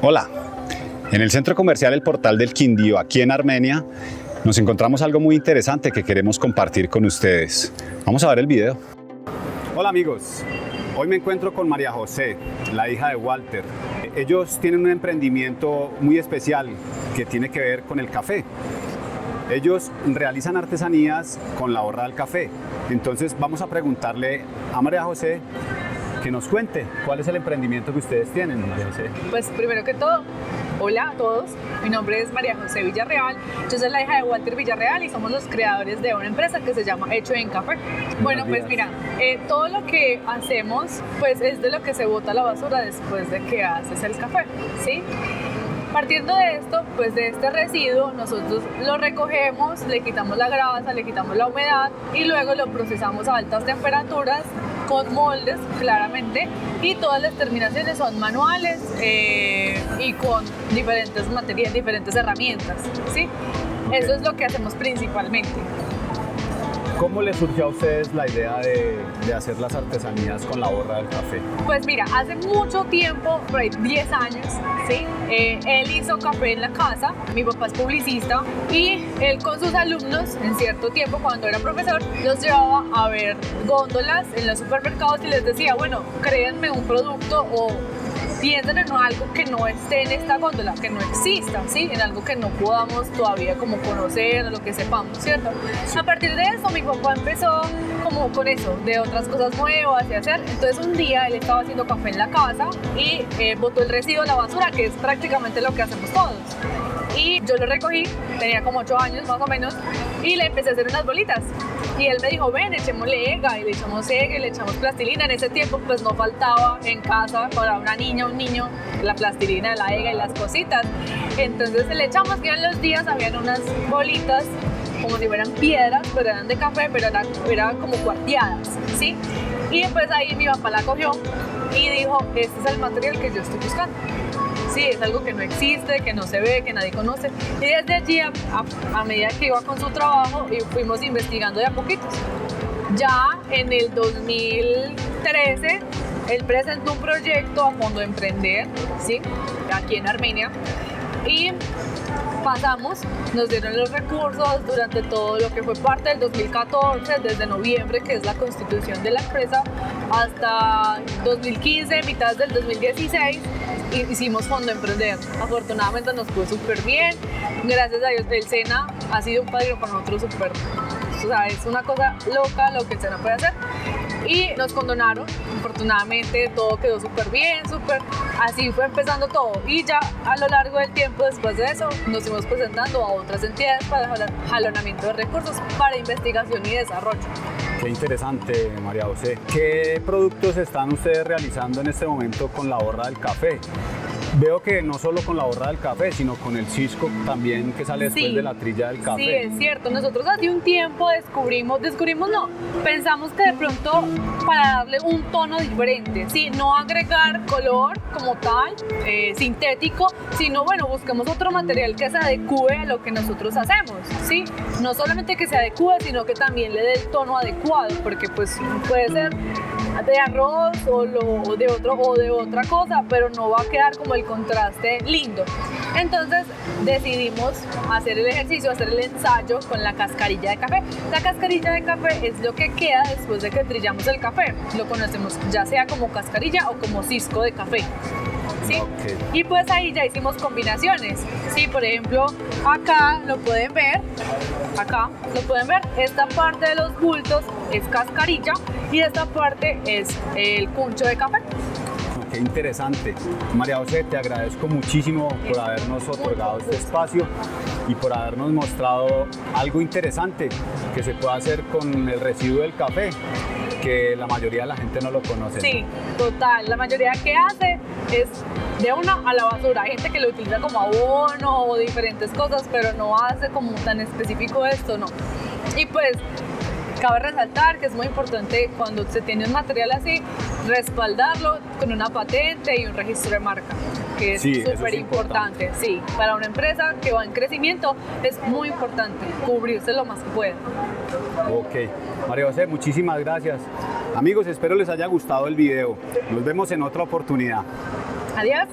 Hola, en el centro comercial El Portal del Quindío, aquí en Armenia, nos encontramos algo muy interesante que queremos compartir con ustedes. Vamos a ver el video. Hola amigos, hoy me encuentro con María José, la hija de Walter. Ellos tienen un emprendimiento muy especial que tiene que ver con el café. Ellos realizan artesanías con la borra del café. Entonces vamos a preguntarle a María José que nos cuente cuál es el emprendimiento que ustedes tienen, María José. Pues primero que todo, hola a todos, mi nombre es María José Villarreal, yo soy la hija de Walter Villarreal y somos los creadores de una empresa que se llama Hecho en Café. Bueno, pues mira, todo lo que hacemos pues es de lo que se bota a la basura después de que haces el café, ¿sí? Partiendo de esto, pues de este residuo, nosotros lo recogemos, le quitamos la grasa, le quitamos la humedad y luego lo procesamos a altas temperaturas con moldes, claramente, y todas las terminaciones son manuales y con diferentes materiales, diferentes herramientas, ¿sí? Okay. Eso es lo que hacemos principalmente. ¿Cómo les surgió a ustedes la idea de hacer las artesanías con la borra del café? Pues mira, hace mucho tiempo, por ahí 10 años, ¿sí? Él hizo café en la casa, mi papá es publicista y él con sus alumnos en cierto tiempo cuando era profesor los llevaba a ver góndolas en los supermercados y les decía, bueno, créanme un producto o piensen en algo que no esté en esta góndola, que no exista, ¿sí? En algo que no podamos todavía como conocer o lo que sepamos, ¿cierto? Sí. A partir de eso mi papá empezó como con eso, de otras cosas nuevas y hacer. Entonces un día él estaba haciendo café en la casa y botó el residuo a la basura, que es prácticamente lo que hacemos todos. Y yo lo recogí, tenía como 8 años más o menos, y le empecé a hacer unas bolitas. Y él me dijo, ven, echémosle EGA, y le echamos EGA y le echamos plastilina. En ese tiempo pues no faltaba en casa para una niña o un niño la plastilina, la EGA y las cositas. Entonces le echamos, que en los días habían unas bolitas como si fueran piedras, pero eran de café, pero eran como cuarteadas, ¿sí? Y pues ahí mi papá la cogió y dijo, este es el material que yo estoy buscando. Sí, es algo que no existe, que no se ve, que nadie conoce. Y desde allí, a medida que iba con su trabajo, fuimos investigando de a poquitos. Ya en el 2013, él presentó un proyecto a Fondo Emprender, ¿sí? Aquí en Armenia. Y pasamos, nos dieron los recursos durante todo lo que fue parte del 2014, desde noviembre, que es la constitución de la empresa, hasta 2015, mitad del 2016, hicimos Fondo Emprender. Afortunadamente nos fue súper bien, gracias a Dios el SENA ha sido un padrino para nosotros súper, o sea, es una cosa loca lo que el SENA puede hacer. Y nos condonaron, afortunadamente todo quedó súper bien, así fue empezando todo. Y ya a lo largo del tiempo después de eso nos fuimos presentando a otras entidades para jalonamiento de recursos para investigación y desarrollo. Qué interesante, María José. ¿Qué productos están ustedes realizando en este momento con la borra del café? Veo que no solo con la borra del café, sino con el cisco también que sale después de la trilla del café. Sí, es cierto. Nosotros hace un tiempo pensamos que de pronto para darle un tono diferente, ¿sí? No agregar color como tal, sintético, sino bueno, busquemos otro material que se adecue a lo que nosotros hacemos, ¿sí? No solamente que se adecue, sino que también le dé el tono adecuado, porque pues puede ser de arroz o de otra cosa, pero no va a quedar como el contraste lindo. Entonces decidimos hacer el ejercicio, hacer el ensayo con la cascarilla de café. La cascarilla de café es lo que queda después de que trillamos el café. Lo conocemos ya sea como cascarilla o como cisco de café. ¿Sí? Okay. Y pues ahí ya hicimos combinaciones. Sí, por ejemplo, acá lo pueden ver, esta parte de los bultos es cascarilla y esta parte es el cuncho de café. Qué interesante. María José, te agradezco muchísimo por habernos otorgado este espacio y por habernos mostrado algo interesante que se puede hacer con el residuo del café, que la mayoría de la gente no lo conoce. Sí, total. La mayoría que hace es de una a la basura. Hay gente que lo utiliza como abono o diferentes cosas, pero no hace como tan específico esto, no. Y pues cabe resaltar que es muy importante cuando se tiene un material así, respaldarlo con una patente y un registro de marca, que es súper importante. Sí, para una empresa que va en crecimiento es muy importante cubrirse lo más que pueda. Ok, María José, muchísimas gracias. Amigos, espero les haya gustado el video. Nos vemos en otra oportunidad. Adiós.